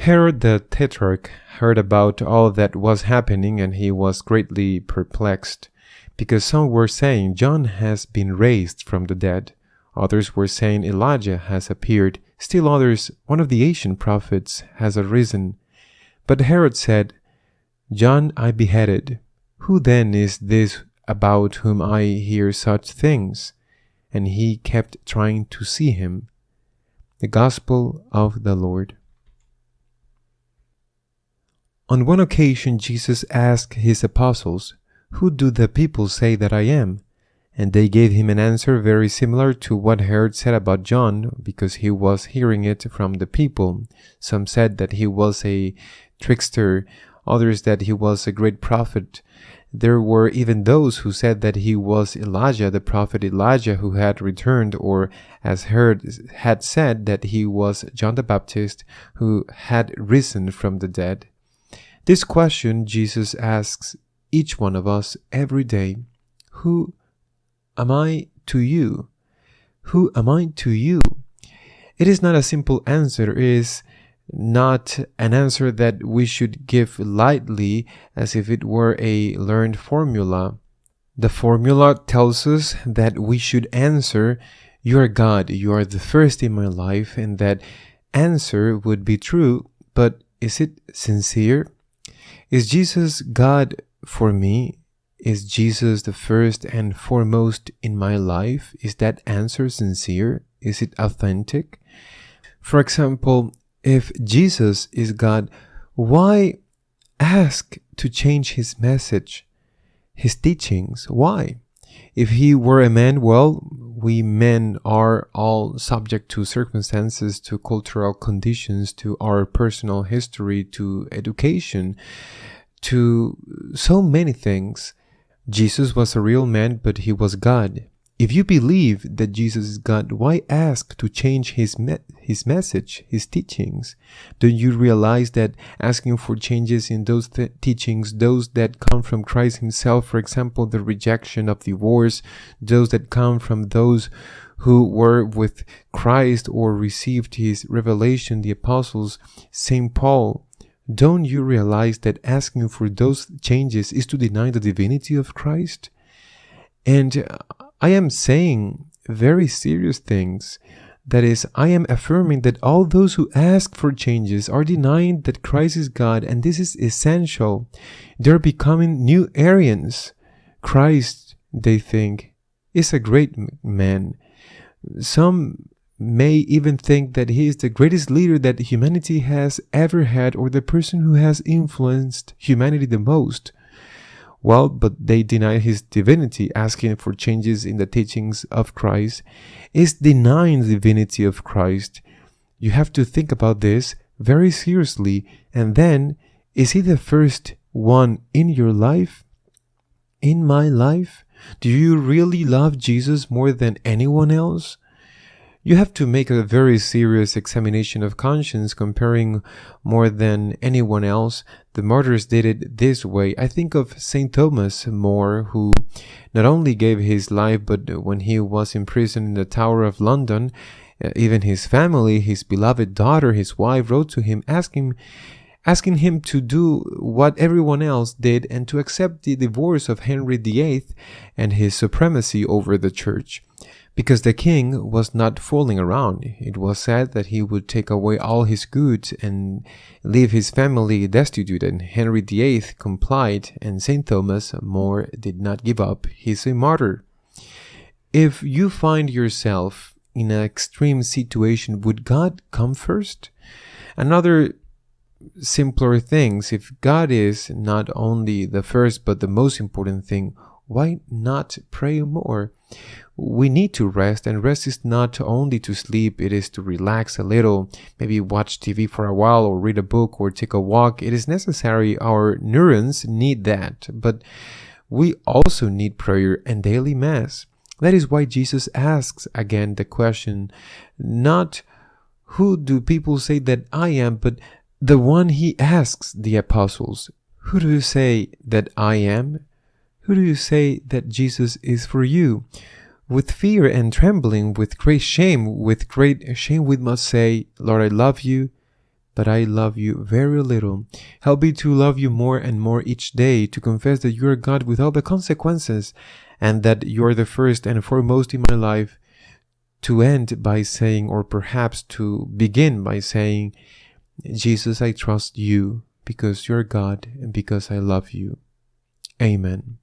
Herod the Tetrarch heard about all that was happening, and he was greatly perplexed, because some were saying John has been raised from the dead, others were saying Elijah has appeared, still others, one of the ancient prophets has arisen. But Herod said, John I beheaded. Who then is this about whom I hear such things? And he kept trying to see him. The Gospel of the Lord. On one occasion, Jesus asked his apostles, Who do the people say that I am? And they gave him an answer very similar to what Herod said about John, because he was hearing it from the people. Some said that he was a trickster, others that he was a great prophet. There were even those who said that he was Elijah, the prophet Elijah, who had returned, or as Herod had said, that he was John the Baptist, who had risen from the dead. This question Jesus asks each one of us every day. Who am I to you? Who am I to you? It is not a simple answer. It is not an answer that we should give lightly as if it were a learned formula. The formula tells us that we should answer, You are God, you are the first in my life, and that answer would be true, but is it sincere? Is Jesus God for me? Is Jesus the first and foremost in my life? Is that answer sincere? Is it authentic? For example, if Jesus is God, why ask to change his message, his teachings? Why? If he were a man, well, we men are all subject to circumstances, to cultural conditions, to our personal history, to education, to so many things. Jesus was a real man, but he was God. If you believe that Jesus is God, why ask to change his message, his teachings? Don't you realize that asking for changes in those teachings, those that come from Christ himself, for example, the rejection of divorce, those that come from those who were with Christ or received his revelation, the apostles, St. Paul, don't you realize that asking for those changes is to deny the divinity of Christ? And I am saying very serious things. That is, I am affirming that all those who ask for changes are denying that Christ is God, and this is essential. They're becoming new Arians. Christ, they think, is a great man. Some may even think that he is the greatest leader that humanity has ever had, or the person who has influenced humanity the most. Well, but they deny his divinity. Asking for changes in the teachings of Christ is denying the divinity of Christ. You have to think about this very seriously. And then, is he the first one in your life? In my life? Do you really love Jesus more than anyone else? You have to make a very serious examination of conscience, comparing more than anyone else. The martyrs did it this way. I think of St. Thomas More, who not only gave his life, but when he was imprisoned in the Tower of London, even his family, his beloved daughter, his wife, wrote to him asking him to do what everyone else did and to accept the divorce of Henry VIII and his supremacy over the church. Because the king was not fooling around. It was said that he would take away all his goods and leave his family destitute, and Henry VIII complied, and St. Thomas More did not give up. He's a martyr. If you find yourself in an extreme situation, would God come first? Another simpler things, if God is not only the first but the most important thing, why not pray more? We need to rest, and rest is not only to sleep, it is to relax a little, maybe watch TV for a while or read a book or take a walk. It is necessary, our neurons need that, but we also need prayer and daily mass. That is why Jesus asks again the question, not who do people say that I am, but the one he asks the apostles, who do you say that I am? Who do you say that Jesus is for you? With fear and trembling, with great shame, we must say, Lord, I love you, but I love you very little. Help me to love you more and more each day, to confess that you are God with all the consequences, and that you are the first and foremost in my life, to end by saying, or perhaps to begin by saying, Jesus, I trust you, because you're God, and because I love you. Amen.